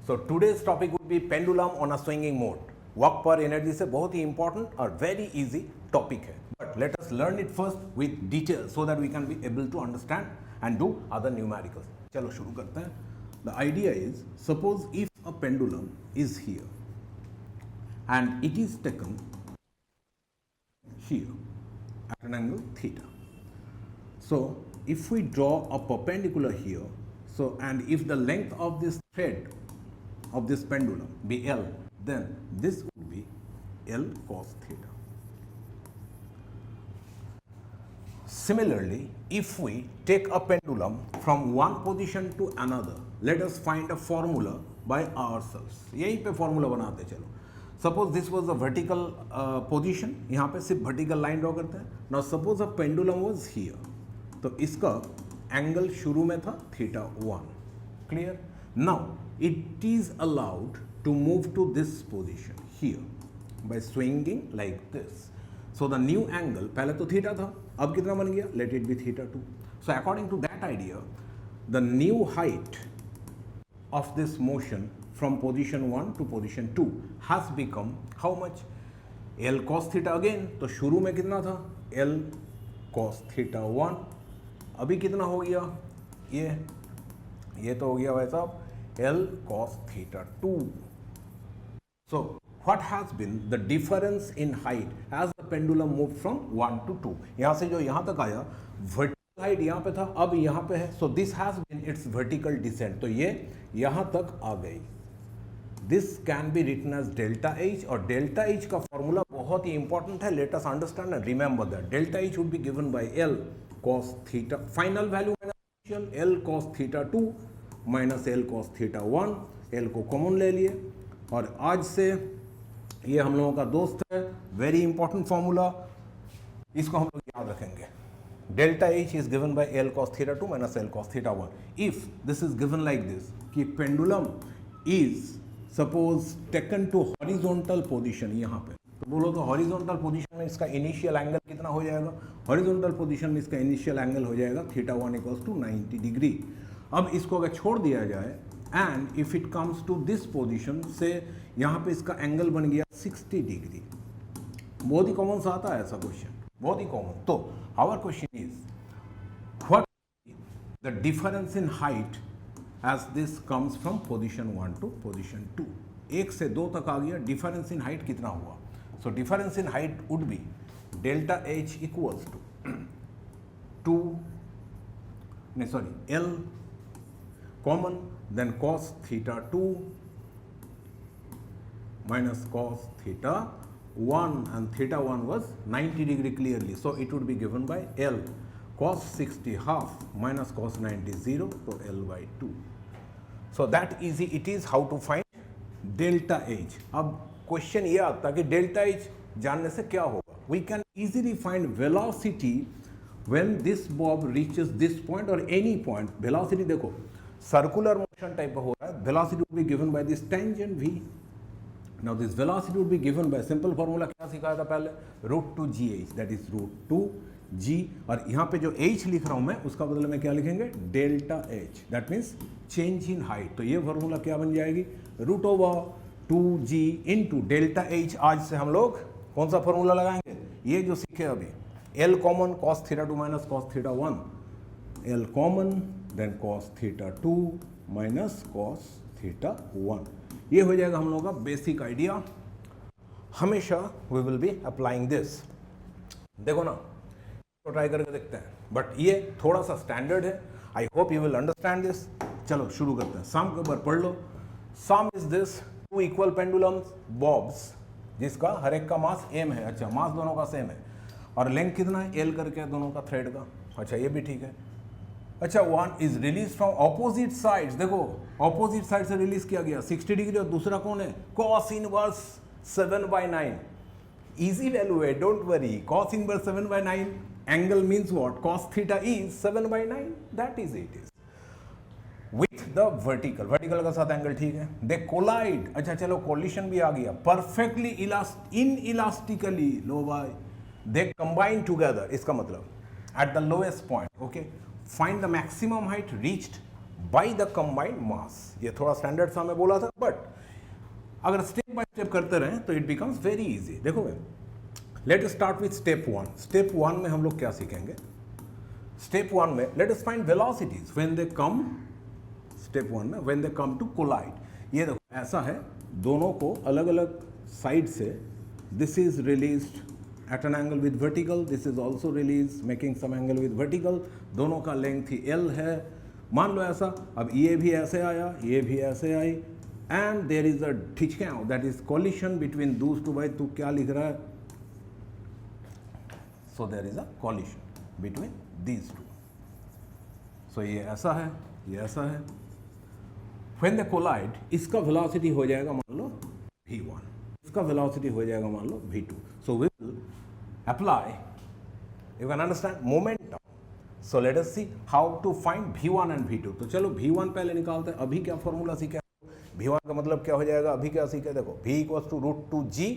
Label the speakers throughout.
Speaker 1: So today's topic would be pendulum on a swinging mode. Work पर energy से बहुत ही इंपॉर्टेंट और वेरी इजी टॉपिक है, but let us learn it first with detail so that we can be able to understand and do other numericals. चलो शुरू करते हैं. The idea is, suppose if a pendulum is here and it is taken here at an angle theta. So if we draw a perpendicular here, so and if the length of this thread of this pendulum be L, then this would be L cos theta. Similarly, if we take a pendulum from one position to another, let us find a formula by ourselves. यहीं पे formula बनाते चलो. Suppose this was a vertical position, यहाँ पे सिर्फ vertical line draw करते हैं. Now suppose a pendulum was here, तो इसका एंगल शुरू में था theta 1. Clear? Now it is allowed to move to this position here by swinging like this. So the new angle, पहले तो थीटा था, अब कितना बन गया? Let it be theta 2. So according to that idea, the new height of this motion from position 1 to position 2 has become how much? L cos theta again. तो शुरू में कितना था? L cos theta 1. अभी कितना हो गया? ये तो हो गया भाई साहब L cos theta 2. So what has been the difference in height as the pendulum moved from 1 to 2? यहाँ से जो यहाँ तक आया, हाइट यहाँ पे था, अब यहाँ पे है. So this has been its vertical descent. तो ये यहाँ तक आ गई. This can be written as delta H, और डेल्टा एच का फॉर्मूला बहुत ही इंपॉर्टेंट है. Let us understand and remember that delta H would be given by L cos theta, final value minus L cos theta 2 minus L cos theta 1. L को common ले लिए, और आज से ये हम लोगों का दोस्त है. वेरी इंपॉर्टेंट फॉर्मूला, इसको हम लोग याद रखेंगे. Delta H is given by L cos theta 2 minus L cos theta 1. If this is given like this, कि pendulum is suppose taken to horizontal position यहाँ पे, तो बोलो तो horizontal position में इसका initial angle कितना हो जाएगा? Horizontal position में इसका initial angle हो जाएगा theta 1 equals to 90 degree. अब इसको अगर छोड़ दिया जाए and if it comes to this position, से यहाँ पे इसका angle बन गया 60 degree. बहुत ही कॉमन सा आता है ऐसा क्वेश्चन, बहुत ही कॉमन. तो our question is, what is the difference in height as this comes from position 1 to position 2? 1 से 2 तक आ गया, difference in height कितना हुआ? So difference in height would be delta H equals to L common, then cos theta 2 minus cos theta 1, and theta 1 was 90 degree clearly, so it would be given by L cos 60 half minus cos 90 0, so L by 2. So that easy it is how to find delta H. अब question ये आता कि delta H जानने से क्या होगा? We can easily find velocity when this bob reaches this point or any point. Velocity देखो circular motion type हो रहा है, velocity would be given by this tangent V. Now this velocity would be given by simple formula, क्या सिखाया था पहले? √2gh, that is √2g. और यहाँ पे जो h लिख रहा हूँ मैं, उसका बदले में क्या लिखेंगे? Delta h, that means change in height. तो ये फॉर्मूला क्या बन जाएगी? √2g into delta h. आज से हम लोग कौन सा फॉर्मूला लगाएंगे? ये जो सीखे अभी, L common cos theta 2 minus cos theta 1, L common then cos theta 2 minus cos theta 1. ये हो जाएगा हम लोगों का बेसिक आइडिया. हमेशा we will be applying this. देखो ना, तो ट्राई करके देखते हैं, बट ये थोड़ा सा स्टैंडर्ड है. I hope you will understand this. चलो शुरू करते हैं. सम के ऊपर पढ़ लो. Sum is this, 2 equal pendulums bobs, जिसका हर एक का मास m है. अच्छा, मास दोनों का सेम है, और लेंथ कितना है? L करके दोनों का थ्रेड का. अच्छा, ये भी ठीक है. अच्छा, one is release from opposite sides. देखो ऑपोजिट साइड से रिलीज किया गया 60 डिग्री, और दूसरा कौन है? cos inverse 7/9. इजी वैल्यू है, don't worry. cos inverse 7/9 angle means what? cos theta is 7/9. That is it is with the vertical. Vertical का साथ एंगल ठीक है. They collide. अच्छा चलो, कोलिशन भी आ गया. परफेक्टली इनइलास्टिकली लो बाय दे कंबाइन टुगेदर. इसका मतलब at the lowest point. Okay, find the maximum height reached by the combined mass. ये थोड़ा स्टैंडर्ड सा मैं बोला था, बट अगर स्टेप बाय स्टेप करते रहें तो इट बिकम्स वेरी इजी। देखो let us start with step 1। Step 1 में हम लोग क्या सीखेंगे? स्टेप 1 में let us find velocities when they come, step 1 में when they come to collide. ये देखो ऐसा है, दोनों को अलग अलग साइड से, this is released at an angle with vertical, this is also released making some angle with vertical, दोनों का लेंथ ही L है, मान लो ऐसा। अब ये भी ऐसे आया, ये भी ऐसे आई, and there is a ठिचकाव, that is collision between those two। भाई तू क्या लिख रहा है? so there is a collision between these two। so ये ऐसा है, ये ऐसा है। when they collide, इसका velocity हो जाएगा मान लो v1, इसका velocity हो जाएगा मान लो v2। so we will apply, you can understand, momentum। so let us see how to find v1 and v2। तो चलो v1 पहले निकालते हैं। अभी क्या फॉर्मूला सीखे? v1 का मतलब क्या हो जाएगा? अभी क्या सीखे? देखो v equals to root 2g,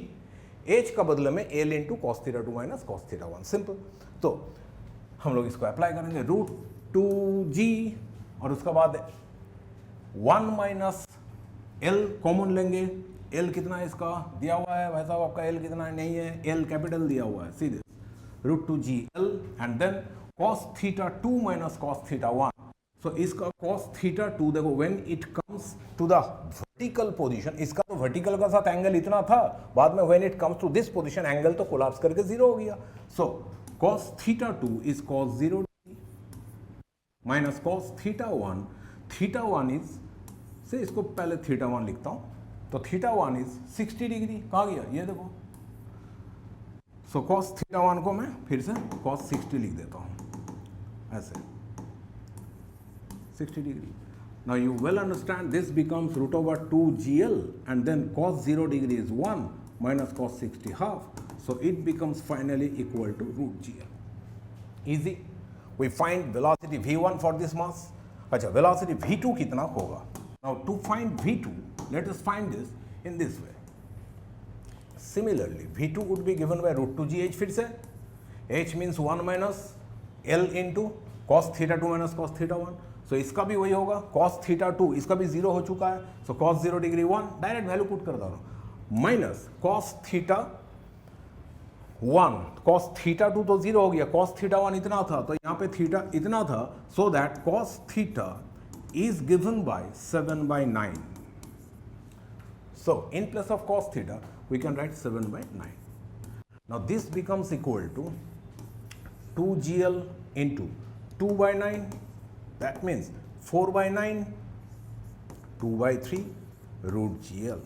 Speaker 1: h का बदले में l into cos theta 2 minus cos theta 1, simple. तो हम लोग इसको अप्लाई करेंगे, रूट 2g और उसके बाद 1 माइनस l कॉमन लेंगे। L कितना है इसका? दिया हुआ है भाई साहब, आपका L कितना है? नहीं है, L कैपिटल दिया हुआ है, सीधे root 2g L and then cos theta 2 minus cos theta 1। So इसका cos थीटा 2 देखो when it comes to the vertical position, इसका तो वर्टिकल का साथ एंगल इतना था, बाद में when it comes to this position angle तो कोलैप्स करके 0 हो गया। So cos theta 2 is cos 0 minus cos theta 1। Theta 1 is से, इसको पहले थीटा 1 लिखता हूं, तो थीटा 1 इज 60 डिग्री। कहाँ गया ये देखो। सो कॉस थीटा 1 को मैं फिर से कॉस 60 लिख देता हूं ऐसे, 60 degree. Now you well understand this becomes root over 2gl and then cos 0 degree is 1 minus cos 60 half. So it becomes finally equal to root gl। Easy. We find velocity v1 for this mass. अच्छा, velocity v2 कितना होगा? Now to find v2, let us find this in this way। Similarly, v2 would be given by root 2gh फिर से, h means 1 minus l into cos theta 2 minus cos theta 1। so इसका भी वही होगा, cos theta 2, इसका भी 0 हो चुका है, so cos 0 degree 1, direct value put कर दो, minus cos theta 1, cos theta 2 तो 0 हो गया, cos theta 1 इतना था, तो यहाँ पे थीटा इतना था, so that cos theta is given by 7/9। so in place of cos theta we can write 7/9। now this becomes equal to 2gl into 2/9, that means 4/9, 2/3 root gl।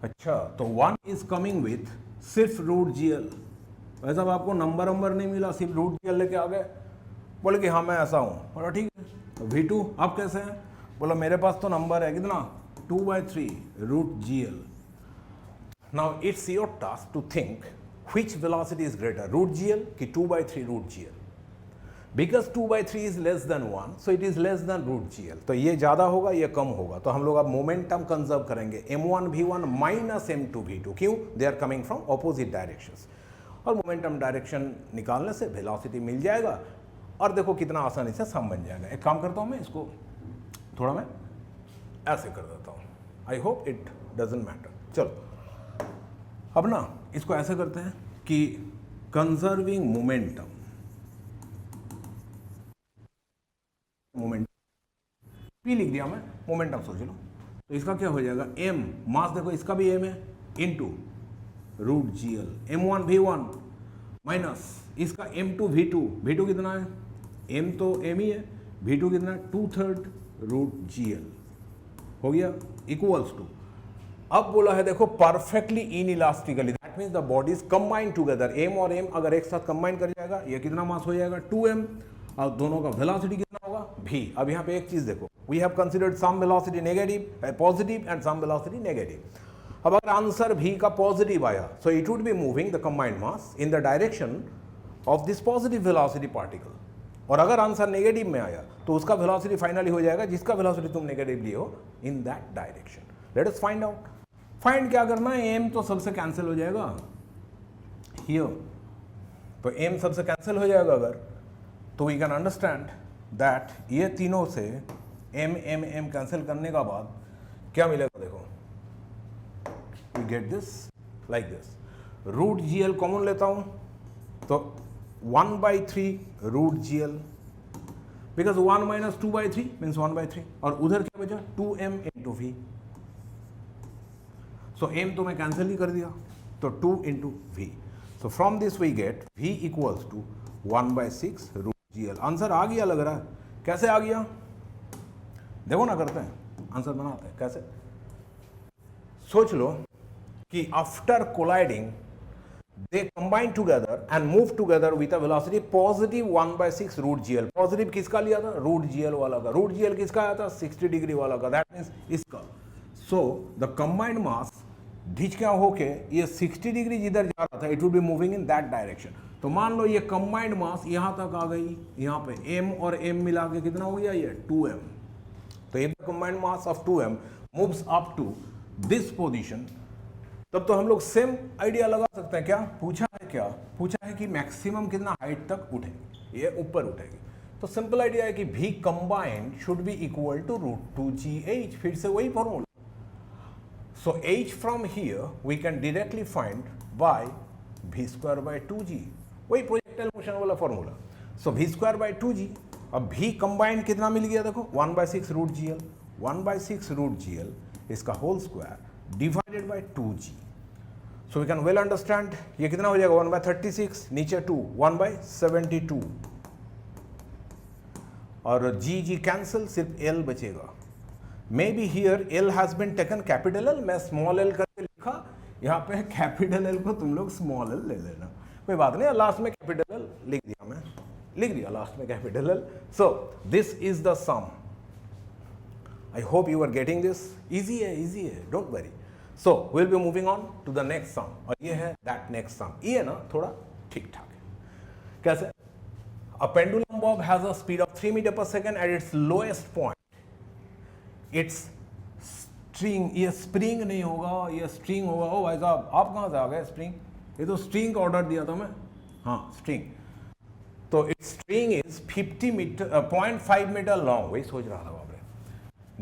Speaker 1: अच्छा, तो 1 is coming with सिर्फ root gl। वैसा अब आपको number नहीं मिला, सिर्फ root gl लेके आ गए, बोले कि हाँ मैं ऐसा हूँ, बोला ठीक है। तो v2 आप कैसे हैं? बोला मेरे पास तो नंबर है कितना, 2/3 root gl। now it's your task to think which velocity is greater, root gl कि 2/3 root gl। because 2/3 is less than 1, so it is less than root gl। तो ये ज़्यादा होगा, ये कम होगा, तो हम लोग अब मोमेंटम कंजर्व करेंगे, m1 v1 minus m2 v2। क्यों? They are coming from opposite directions, और मोमेंटम डायरेक्शन निकालने से वेलोसिटी मिल जाएगा, और देखो कितना आसानी से सम बन जाएगा। एक काम करता हूँ मैं, इसको थोड़ा मैं ऐसे कर देता हूँ, I hope it doesn't matter. चलो अब ना इसको ऐसे करते हैं कि कंजर्विंग मोमेंटम, P लिख दिया मैं, मोमेंटम सोच लो, तो इसका क्या हो जाएगा, m, मास देखो इसका भी m है, into root gl, m1 v1 minus इसका m2 v2, v2 कितना है, m तो m ही है, v2 कितना है, 2/3 रूट gl हो गया, इक्वल्स टू, अब बोला है देखो perfectly inelastically, that means the bodies combine together, m और m अगर एक साथ कंबाइन कर जाएगा, ये कितना मास हो जाएगा, 2m, और दोनों का वेलोसिटी कितना होगा, v। अब यहाँ पे एक चीज देखो, we have considered some velocity negative, positive and some velocity negative. अब अगर आंसर v का पॉजिटिव आया, so it would be moving the combined mass in the direction of this positive velocity particle, और अगर आंसर नेगेटिव में आया तो उसका वेलोसिटी फाइनली हो जाएगा जिसका वेलोसिटी तुम नेगेटिव लिए हो, in that direction. Late us find out. Find क्या करना है, m तो सबसे कैंसिल हो जाएगा हियर, तो m सबसे कैंसिल हो जाएगा अगर, तो वी कैन अंडरस्टैंड दैट ये तीनों से एम एम एम कैंसिल करने का बाद क्या मिलेगा देखो, we get this like this, root ji l common लेता हूं तो 1/3 root ji l, because 1 - 2/3 means 1/3, और उधर क्या बचा 2m इंटू वी, सो m तो मैं कैंसिल ही कर दिया, तो 2 into V, so from this we get v equals to 1/6 root ji L. Answer आ गया लग रहा है, कैसे आ गया देखो ना, करते हैं आंसर बनाते हैं कैसे। सोच लो कि after colliding they combine together and move together with a velocity positive 1/6 root gl। Positive किसका लिया था, रूट जीएल वाला का, रूट जीएल किसका आया था 60 डिग्री वाला का, दैट मीन्स इसका। सो द कंबाइंड मास ढीच क्या होके ये 60 डिग्री जिधर जा रहा था it would be moving in that direction. तो मान लो ये कंबाइंड मास यहां तक आ गई, यहां पे m और m मिला के कितना हो गया ये 2m, तो if the combined mass of 2m moves up to this position, तब तो हम लोग सेम आइडिया लगा सकते हैं। क्या पूछा है, क्या पूछा है कि मैक्सिमम कितना हाइट तक उठेगी, ये ऊपर उठेगी, तो सिंपल आइडिया है कि v combined should be equal to √2gh, फिर से वही formula. So h from here we can directly find by v²/2g, वही प्रोजेक्टाइल मोशन वाला फॉर्मूला। सो v²/2g, अब v कंबाइंड कितना मिल गया देखो 1/6 रूट gl, 1/6 रूट gl इसका whole square divided by 2g। So we can well understand ये कितना हो जाएगा 1/36, नीचे 2 1/72, और g कैंसिल, सिर्फ l बचेगा। May be here l has been taken capital L, मैं स्मॉल l करके लिखा, यहाँ पे कैपिटल L को तुम लोग स्मॉल l ले लेना, कोई बात नहीं, लास्ट में कैपिटल L लिख दिया, मैं लिख दिया लास्ट में capital L। So this is the sum, I hope you are getting this, easy है, don't worry। So we'll be moving on to the next sum, और ये है that next sum, ये ना थोड़ा ठीक ठाक है। कैसे? A pendulum bob has a speed of 3 meter per second at its lowest point, its string, ये स्प्रिंग नहीं होगा, ये स्ट्रिंग होगा। ओ भाई साहब आप कहाँ से आ गए, स्प्रिंग, ये तो स्ट्रिंग का ऑर्डर दिया था मैं, हाँ स्ट्रिंग, तो it's string is 0.5 metre long, वही सोच रहा था।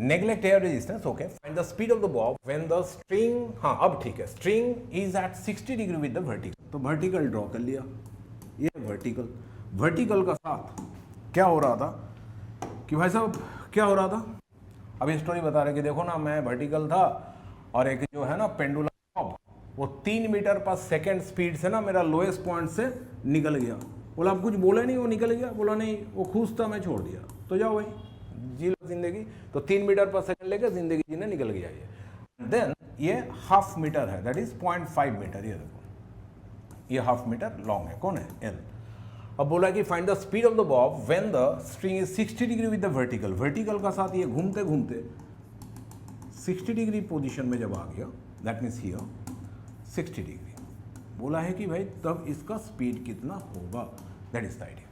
Speaker 1: Neglect air resistance, okay. Find the speed of the bob when the string, हाँ अब ठीक है, string is at 60 degree with the vertical, तो vertical ड्रॉ कर लिया, ये vertical का साथ क्या हो रहा था कि भाई साहब क्या हो रहा था, अभी स्टोरी बता रहे कि देखो ना मैं vertical था और एक जो है ना पेंडुलम बॉब वो 3 मीटर पर सेकेंड स्पीड से ना मेरा लोएस्ट पॉइंट से निकल गया। बोला आप कुछ बोले नहीं, वो निकल गया, बोला नहीं वो खुश था मैं छोड़ दिया, तो जाओ भाई जी लो जिंदगी, तो 3 मीटर पर सेकंड लेकर जिंदगी जीने निकल गया ये। देन ये हाफ मीटर है, दैट इज 0.5 मीटर, ये देखो ये हाफ मीटर लॉन्ग है, कौन है L। अब बोला कि find the speed of the Bob when the string is 60 degree with the vertical, vertical का साथ ये घूमते घूमते 60 डिग्री पोजीशन में जब आ गया, दैट मीन्स हियर 60 डिग्री, बोला है कि भाई तब इसका स्पीड कितना होगा, दैट इज द आइडिया।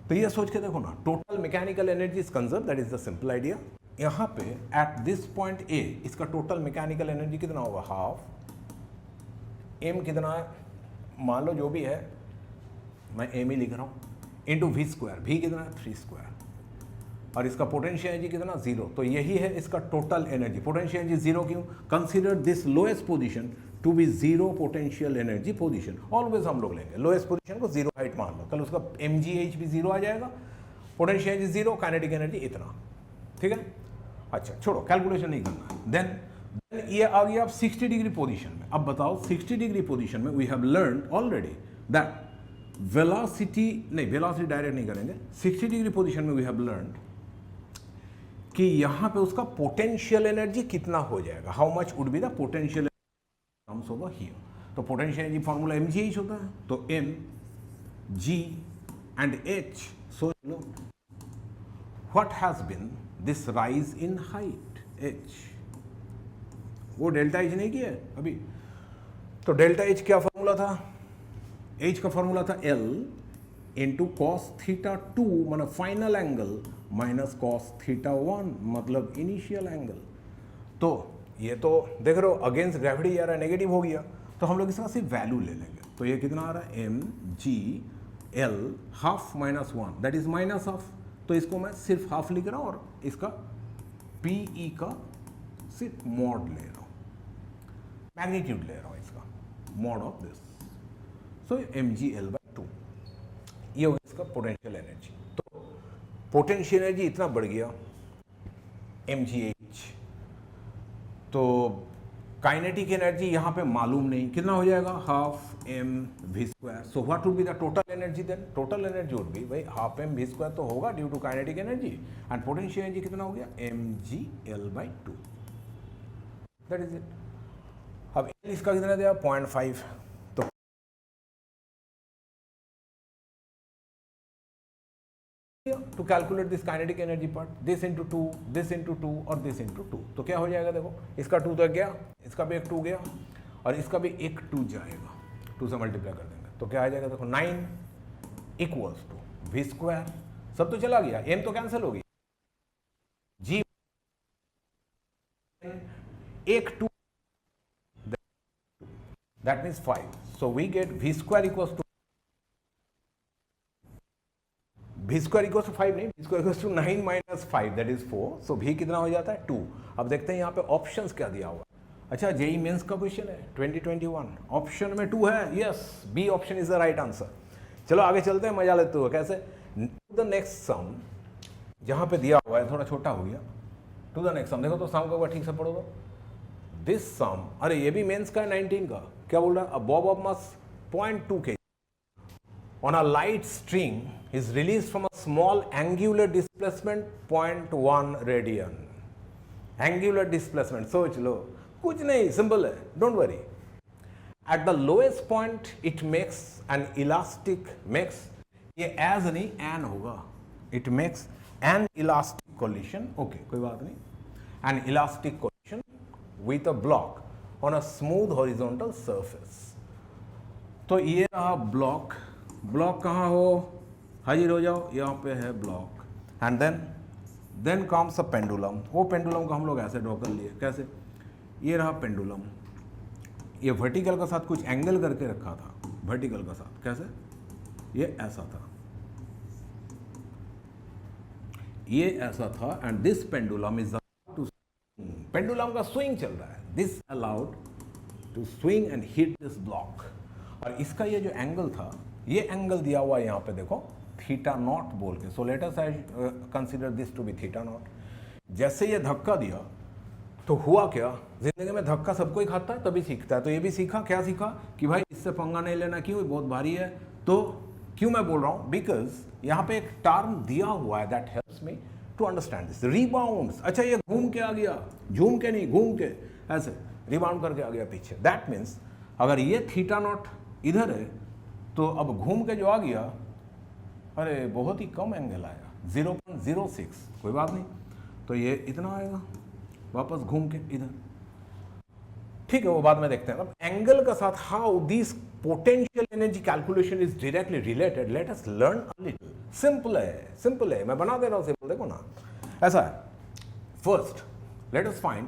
Speaker 1: तो ये सोच के देखो ना, total mechanical energy is conserve, that is the simple idea. यहाँ पे एट दिस पॉइंट ए इसका टोटल मैकेनिकल एनर्जी कितना होगा, हाफ m कितना है मान लो जो भी है, मैं m ही लिख रहा हूँ, इंटू v², v कितना है 3², और इसका पोटेंशियल एनर्जी कितना 0, तो यही है इसका टोटल एनर्जी। पोटेंशियल एनर्जी 0 क्यों, consider this lowest position to be 0 potential energy position, always हम लोग लेंगे लोएस्ट पोजीशन को 0 हाइट मान लो, कल उसका mgh भी 0 आ जाएगा, पोटेंशियल एनर्जी 0, काइनेटिक एनर्जी इतना, ठीक है। अच्छा छोड़ो कैलकुलेशन नहीं करना। देन ये आ गया अब 60 डिग्री पोजीशन में। अब बताओ 60 डिग्री पोजीशन में we have learn already that velocity, नहीं वेलोसिटी डायरेक्ट नहीं करेंगे, 60 डिग्री पोजीशन में वी हैव लर्न कि यहाँ पे उसका पोटेंशियल एनर्जी कितना हो जाएगा, how much would be the potential terms over here. तो पोटेंशियल एनर्जी फॉर्मूला mgh होता है, तो m g एंड h, सोच लो what has been this rise in height h, वो डेल्टा h नहीं किया अभी, तो डेल्टा h क्या फॉर्मूला था, h का फॉर्मूला था L इंटू कॉस थीटा 2 मतलब final angle minus cos theta 1 मतलब इनिशियल एंगल। तो ये तो देख रहे हो अगेंस्ट ग्रेविटी जा रहा है, नेगेटिव हो गया, तो हम लोग इसका सिर्फ वैल्यू ले लेंगे, तो ये कितना आ रहा है m g l half minus 1 that is minus half, तो इसको मैं सिर्फ हाफ लिख रहा हूँ और इसका पी ई का सिर्फ मॉड ले रहा हूँ, मैग्नीट्यूड ले रहा हूँ इसका, mod of this, so mgl/2 ये हो गया इसका पोटेंशियल एनर्जी। तो पोटेंशियल एनर्जी इतना बढ़ गया mgh, तो काइनेटिक एनर्जी यहाँ पे मालूम नहीं, कितना हो जाएगा, half M we square. So what would be the total energy then? Total energy would be भाई हाफ एम वी स्क्वायर तो होगा due to kinetic energy, and potential energy कितना हो गया, mgl/2, दैट इज इट। अब L इसका कितना दिया, 0.5, तो to calculate this kinetic energy part, this into 2, this into 2 और this into 2, तो क्या हो जाएगा, देखो इसका 2 तो गया, इसका भी एक 2 गया और इसका भी एक 2 जाएगा, 2 से मल्टीप्लाई कर देंगे तो क्या आ जाएगा, देखो 9 इक्वल्स टू वी स्क्वायर, सब तो चला गया, m तो कैंसिल हो गई, g एक 2, that means 5, so we get v square equals to v square equals to 5 नहीं, v square equals to 9 minus 5, that is 4, so v कितना हो जाता है, 2। अब देखते हैं यहाँ पे ऑप्शंस क्या दिया हुआ। अच्छा, जेई मेंस का क्वेश्चन है 2021, ऑप्शन में 2 है, yes, B option is the right answer. चलो आगे चलते हैं, मजा लेते हुए, कैसे, टू द नेक्स्ट सम, जहाँ पे दिया हुआ है थोड़ा छोटा हो गया, टू द नेक्स्ट सम, देखो तो सम का ठीक से पढ़ो तो, दिस सम, अरे ये भी मेंस का है 19 का, क्या बोल रहा है, a bob of mass 0.2 kg on a light string is released from a small angular displacement 0.1 radian. Angular displacement, सोच लो, कुछ नहीं, सिंपल है, don't worry. At the lowest point it makes an elastic, makes, ये as नहीं an होगा, it makes an elastic collision, okay, कोई बात नहीं, an elastic collision with a block on a smooth horizontal surface। तो ये रहा ब्लॉक, ब्लॉक कहाँ हो, हाजिर हो जाओ, यहाँ पे है block, and then comes a pendulum. वो पेंडुलम को हम लोग ऐसे ड्रॉ कर लिए, कैसे, ये रहा पेंडुलम, ये वर्टिकल का साथ कुछ एंगल करके रखा था, वर्टिकल का साथ, कैसे, ये ऐसा था, ये ऐसा था, and this pendulum is to, pendulum का स्विंग चल रहा है, this allowed to swing and hit this block, और इसका ये जो एंगल था, ये एंगल दिया हुआ है यहाँ पे देखो, थीटा नॉट बोल के, so let us consider this to be theta naught. जैसे ये धक्का दिया तो हुआ क्या, जिंदगी में धक्का सबको ही खाता है, तभी सीखता है, तो ये भी सीखा, क्या सीखा कि भाई इससे पंगा नहीं लेना, क्यों, बहुत भारी है। तो क्यों मैं बोल रहा हूँ, बिकॉज यहाँ पे एक टर्म दिया हुआ है that helps me to understand this, rebounds. अच्छा, ये घूम के आ गया, झूम के नहीं, घूम के ऐसे रिबाउंड करके आ गया पीछे, दैट मीन्स अगर ये थीटा नॉट इधर है तो अब घूम के जो आ गया, अरे बहुत ही कम एंगल आया, 0.06, कोई बात नहीं, तो ये इतना आएगा वापस घूम के इधर, ठीक है, वो बाद में देखते हैं। अब एंगल का साथ how this potential energy calculation is directly related, late us learn a little. Simple है, सिंपल है, मैं बना दे रहा हूं सिंपल, देखो ना, ऐसा है। First let us find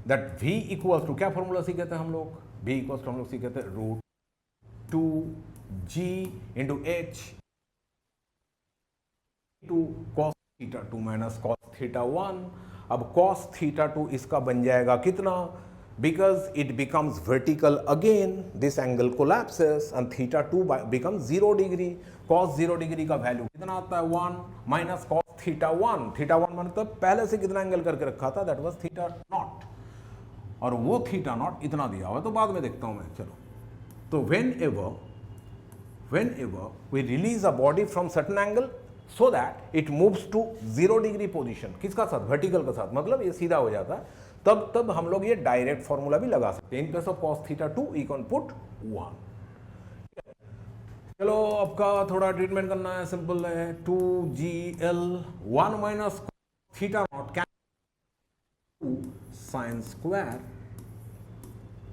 Speaker 1: that v equals to, क्या फॉर्मूला सीखे थे हम लोग, v इक्वल्स टू हम लोग सीखे थे √2g into h to cos theta 2 minus cos theta 1। अब cos theta 2 इसका बन जाएगा कितना, because it becomes vertical again, this angle collapses and theta 2 becomes 0 degree। cos 0 degree का वैल्यू कितना आता है, 1 minus cos theta 1। theta 1 मतलब पहले से कितना एंगल करके रखा था, that was theta naught, और वो थीटा नॉट इतना दिया हुआ, तो बाद में देखता हूं मैं, चलो। तो whenever we release a body from certain angle so that it moves to 0 degree position, किसका साथ, वर्टिकल का साथ, मतलब ये सीधा हो जाता है, तब हम लोग ये डायरेक्ट फॉर्मूला भी लगा सकते हैं, in place of cos theta 2 you can put 1। चलो आपका थोड़ा ट्रीटमेंट करना है, सिंपल है, 2gl 1 minus theta naught sign square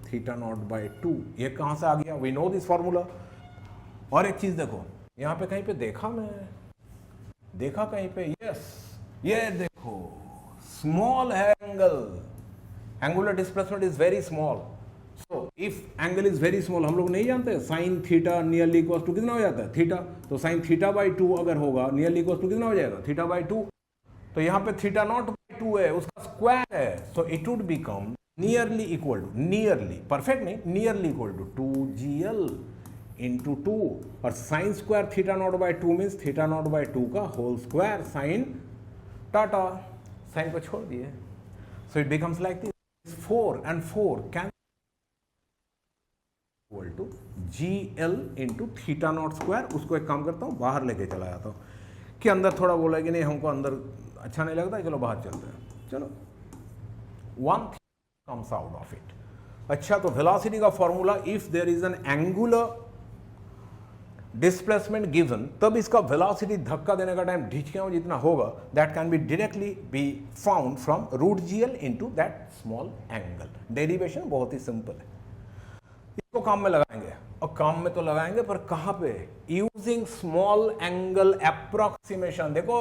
Speaker 1: theta not by 2, ये कहां से आ गया, वी नो दिस फॉर्मूला। और एक चीज देखो, यहां पे कहीं पे देखा कहीं पे, यस, ये देखो स्मॉल है angle, angular displacement is very small, so if angle is very small, हम लोग नहीं जानते sine theta nearly equal to कितना हो जाता है, थीटा, तो साइन थीटा बाई 2 अगर होगा नियरली इक्वल टू कितना हो जाएगा, थीटा बाई 2, तो यहाँ पे थीटा नॉट बाई 2 है, उसका स्क्वायर है, so it would become nearly equal to, nearly perfect नहीं, nearly equal to 2gl into 2, और sine square theta naught by 2 means theta naught by 2 का whole square sine theta, sine को छोड़ दिए, so it becomes like this 4 and 4 can equal to gl into theta naught square. उसको एक काम करता हूँ, बाहर लेके चला जाता हूँ कि अंदर थोड़ा बोला कि नहीं हमको अंदर अच्छा नहीं लगता, चलो बाहर चलते हैं, चलो 1 comes out of it। अच्छा, तो वेलोसिटी का formula, if there is an angular displacement given, तब इसका वेलोसिटी धक्का देने का टाइम ढिचकियां जितना होगा, that can be directly be found from root gl into that small angle. Derivation बहुत ही सिंपल है, इसको काम में लगाएंगे, और काम में तो लगाएंगे पर कहां पे, यूजिंग स्मॉल एंगल अप्रोक्सीमेशन। देखो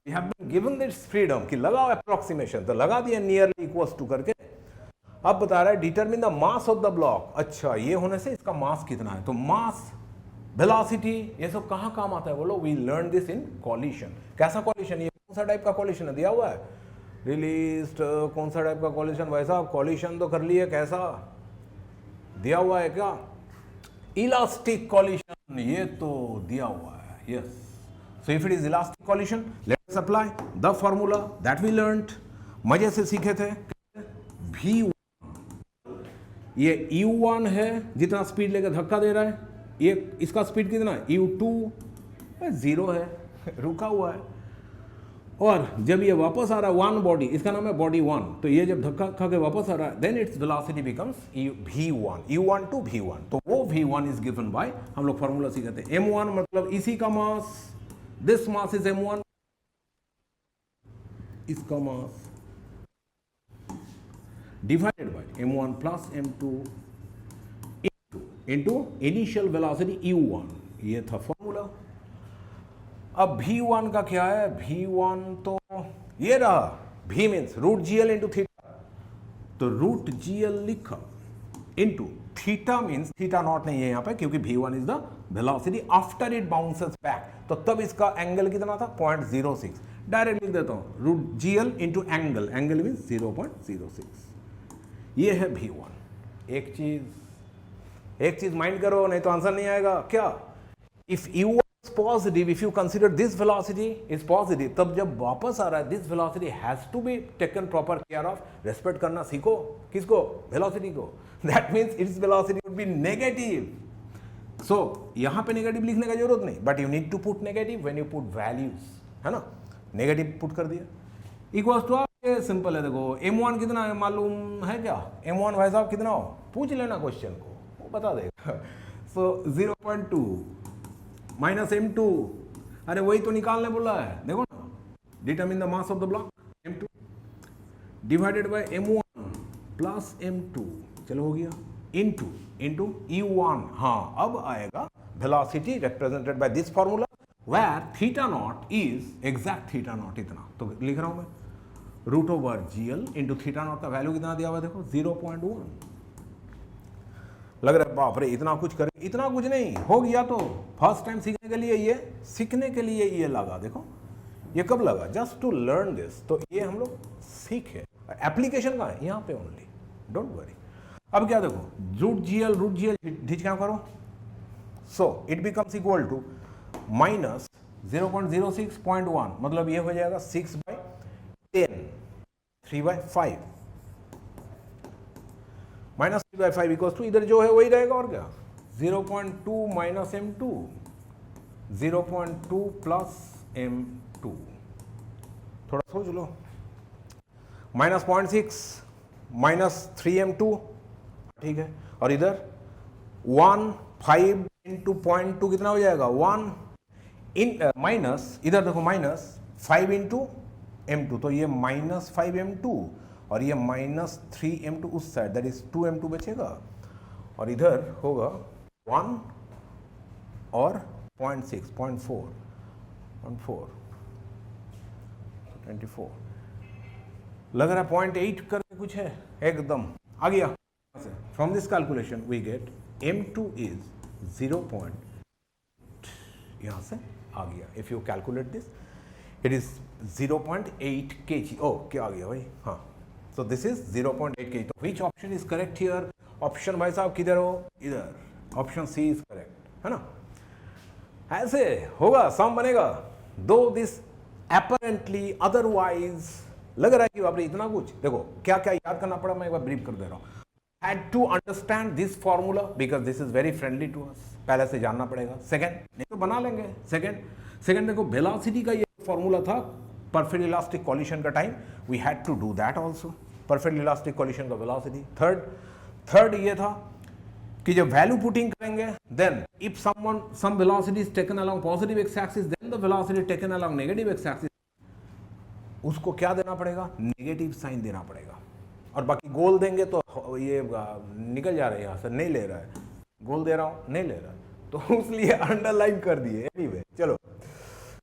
Speaker 1: we have been given this freedom कि लगाओ अप्रोक्सीमेशन, तो लगा दिया नियरली इक्वल्स टू करके। अब बता रहा है determine the mass of the block. अच्छा, ये होने से इसका मास कितना है, तो मास, वेलोसिटी, ये सब कहां काम आता है बोलो, we learn this in collision. कैसा कॉलिशन, ये कौन सा टाइप का कॉलिशन है, दिया हुआ है रिलीज, कौन सा टाइप का कॉलिशन, वैसा कॉलिशन तो कर लिए, कैसा दिया हुआ है क्या, इलास्टिक कॉलिशन, ये तो दिया हुआ है, yes. So if it is elastic collision, let us apply the formula that we learned, मजे से सीखे थे। v1, ये u1 है जितना स्पीड लेकर धक्का दे रहा है, ये इसका स्पीड कितना है, u2 0 है, रुका हुआ है, और जब ये वापस आ रहा है वन बॉडी, इसका नाम है बॉडी 1, तो ये जब धक्का खा के वापस आ रहा है, then its velocity becomes v1, u1 to v1, तो वो v1 इज गिवन बाय, हम लोग फॉर्मूला सीखते हैं, m1 मतलब इसी का मास, दिस मास इज m1, इसका mass divided by m1 plus m2 into initial velocity u1, ये था फॉर्मूला। अब v1 का क्या है, v1 तो ये रहा, v means root gl into theta, तो रूट gl लिखा into theta means theta naught नहीं है यहां पे, क्योंकि v1 is the velocity after it bounces back, तो तब इसका एंगल कितना था 0.06, डायरेक्ट लिख देता हूं root gl into angle, angle means 0.06, ये है v1। एक चीज माइंड करो, नहीं तो आंसर नहीं आएगा। क्या, if u is positive, if you consider this velocity is positive, तब जब वापस आ रहा है, this velocity has to be taken proper care of, respect करना सीखो, किसको, वेलोसिटी को, that means its velocity would be negative, so यहां पे नेगेटिव लिखने का जरूरत नहीं, but you need to put negative when you put values, है ना, नेगेटिव पुट कर दिया, इक्वल्स टू, ये सिंपल है। देखो m1 कितना है मालूम है क्या, m1 भाई साहब कितना हो, पूछ लेना क्वेश्चन को, वो बता देगा, सो 0.2 माइनस m2, अरे वही तो निकालने बोला है, देखो ना, determine the mass of the block m2 divided by m1 plus m2, चलो हो गया, इंटू u1। हाँ, अब आएगा velocity represented by this formula where theta naught is exact theta naught, इतना तो लिख रहा हूं मैं, root over gl into theta naught का वैल्यू कितना दिया हुआ है, देखो 0.1। लग रहा है बाप रे इतना कुछ करें, इतना कुछ नहीं हो गया, तो फर्स्ट टाइम सीखने के लिए ये लगा, देखो ये कब लगा, जस्ट टू लर्न दिस, तो ये हम लोग सीखे, एप्लीकेशन का है यहाँ पे ओनली, डोंट वरी। अब क्या देखो, रूट gl ढीच क्या करो, so it becomes equal to minus 0.06.1, मतलब ये हो जाएगा 6/10, 3/5 माइनस 3/5 इक्वल्स टू, इधर जो है वही रहेगा और क्या, 0.2 माइनस m2, 0.2 प्लस m2, थोड़ा सोच लो, माइनस 0.6 माइनस 3m2, ठीक है, और इधर 1/5 इंटू 0.2 कितना हो जाएगा, 1 इन माइनस, इधर देखो माइनस 5 इंटू m2, तो ये माइनस 5m2 और ये माइनस 3m2 उस साइड, दैट इज 2m2 बचेगा, और इधर होगा 1 और 0.6, 0.4, 24, लग रहा है 0.8 करके कुछ है, एकदम आ गया। From this calculation we get m2 is 0. यहां से आ गया, if you calculate this it is 0.8 kg. Oh, क्या आ गया भाई? हाँ, so this is 0.8 kg. तो which option is correct here? Option भाई साहब किधर हो? इधर. Option C is correct, है ना? ऐसे होगा, सम बनेगा. Though this apparently otherwise लग रहा है कि आपने इतना कुछ देखो क्या क्या याद करना पड़ा, मैं एक बार ब्रीफ कर दे रहा हूँ. Had to understand this formula because this is very friendly to us. पहले से जानना पड़ेगा. सेकंड नहीं तो बना लेंगे. सेकंड देखो वेलोसिटी का ये फॉर्मूला था परफेक्ट इलास्टिक कॉलिशन का time. We had to do that also. Perfect elastic collision का वेलोसिटी. थर्ड ये था कि जब वैल्यू पुटिंग करेंगे then if some velocity is taken along positive X axis then the velocity taken along negative X axis, उसको क्या देना पड़ेगा? नेगेटिव साइन देना पड़ेगा. और बाकी गोल देंगे तो ये निकल जा रहा है यहाँ से, नहीं ले रहा है. गोल दे रहा हूँ, नहीं ले रहा है, तो इसलिए अंडरलाइन कर दिए. एनीवे चलो,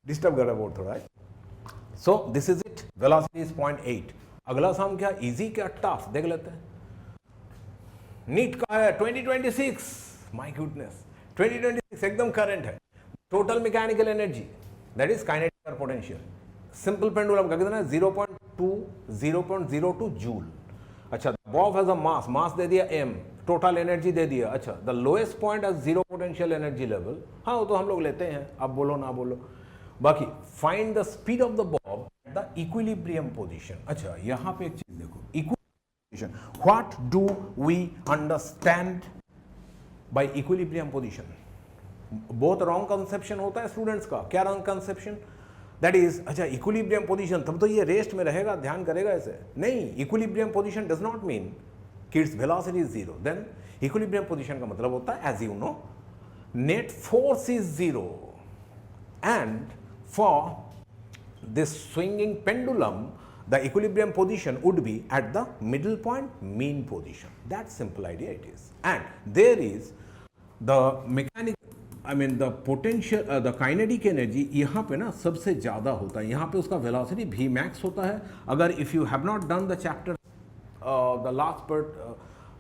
Speaker 1: डिस्टर्ब कर रहा है बोर्ड थोड़ा. सो this is it. Velocity is 0.8. अगला सम क्या, इजी क्या टफ, देख लेते हैं. नीट का है 2026. माय गुडनेस, 2026 एकदम करंट है. Total mechanical energy that is kinetic और पोटेंशियल. सिंपल पेंडुलम का कितना है? 0.02 जूल. अच्छा, बॉब हैज अ मास दे दिया m, टोटल एनर्जी दे दिया. अच्छा, the lowest point as 0 potential energy level. हाँ, वो तो हम लोग लेते हैं, अब बोलो ना बोलो. बाकी find the speed of the bob at the equilibrium position. अच्छा, यहां पे एक चीज देखो, equilibrium. What do we understand by equilibrium position? बहुत रॉन्ग कंसेप्शन होता है स्टूडेंट्स का. क्या रॉन्ग कंसेप्शन? दैट इज, अच्छा इक्विलिब्रियम पोजीशन, तब तो ये रेस्ट में रहेगा, ध्यान करेगा ऐसे. नहीं, equilibrium position does not mean कि it's velocity is zero. Then equilibrium position का मतलब होता है, as you know, net force is zero and for this swinging pendulum the equilibrium position would be at the middle point, mean position. That simple idea it is. And there is the the potential, the kinetic energy यहाँ पे ना सबसे ज़्यादा होता है. यहाँ पे उसका velocity v max होता है. अगर if you have not done the chapter, the last part,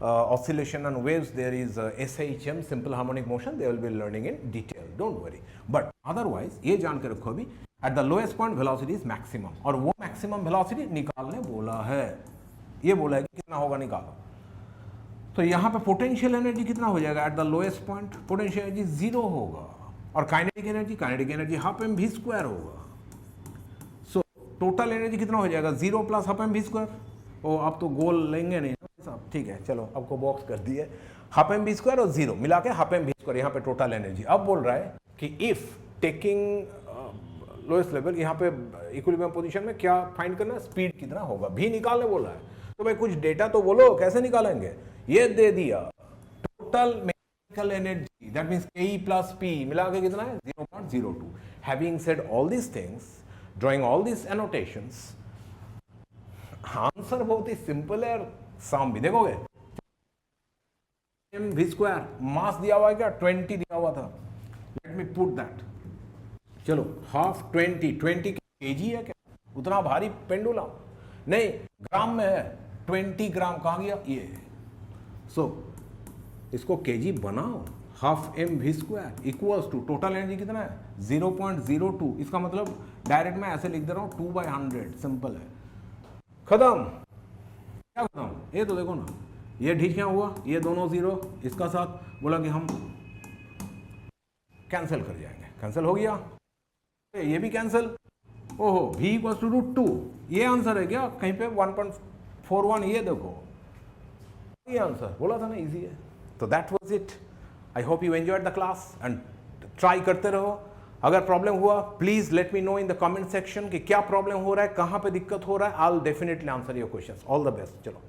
Speaker 1: oscillation and waves, there is SHM, simple harmonic motion, they will be learning in detail. Don't worry. But otherwise ये जान के रखो अभी, at the lowest point velocity is maximum. और वो maximum velocity निकालने बोला है. ये बोला है कि कितना होगा निकालो. तो यहाँ पे पोटेंशियल एनर्जी कितना हो जाएगा? At the lowest point potential energy 0 होगा. और kinetic energy half M we square होगा. सो टोटल एनर्जी कितना हो जाएगा? 0 plus half M we square. ओ, अब तो गोल लेंगे नहीं साहब, ठीक है चलो, आपको बॉक्स कर दिए. हाफ एम वी स्क्वायर और 0 मिला के हाफ एम वी स्क्वायर, यहाँ पे टोटल एनर्जी. अब बोल रहा है कि इफ टेकिंग लोएस्ट लेवल, यहाँ पे इक्विलिब्रियम पोजीशन में क्या फाइंड करना है? स्पीड कितना होगा, भी निकालने बोला है. तो भाई कुछ डेटा तो बोलो, कैसे निकालेंगे? ये दे दिया total mechanical energy, that means के प्लस पी मिला के कितना है? 0.02. Having said all this things, drawing all this annotations, answer बहुत ही सिंपल है. सम भी देखोगे, एम वी स्क्वायर, मास दिया हुआ है क्या? 20 दिया हुआ था. Let me put that. चलो, हाफ 20 केजी है क्या? उतना भारी पेंडुलम नहीं, ग्राम में है. 20 ग्राम कहाँ गया ये? सो इसको केजी बनाओ. Half M we square equals to total energy कितना है? 0.02. इसका मतलब डायरेक्ट मैं ऐसे लिख दे रहा हूँ 2/100. सिंपल है, खत्म. क्या खत्म? ये तो देखो ना, ये ठीक क्या हुआ? ये दोनों 0 इसका साथ बोला कि हम कैंसिल कर जाएंगे. कैंसिल हो गया, ये भी कैंसिल. ओहो, v इक्वल्स टू √2. ये आंसर है क्या? कहीं पे 1.41. ये देखो, ये आंसर बोला था ना, इजी है. तो that was it. I hope you enjoyed the class and try करते रहो. अगर प्रॉब्लम हुआ please let me know in the comment section कि क्या प्रॉब्लम हो रहा है, कहाँ पे दिक्कत हो रहा है. I will definitely answer your questions. All the best. चलो.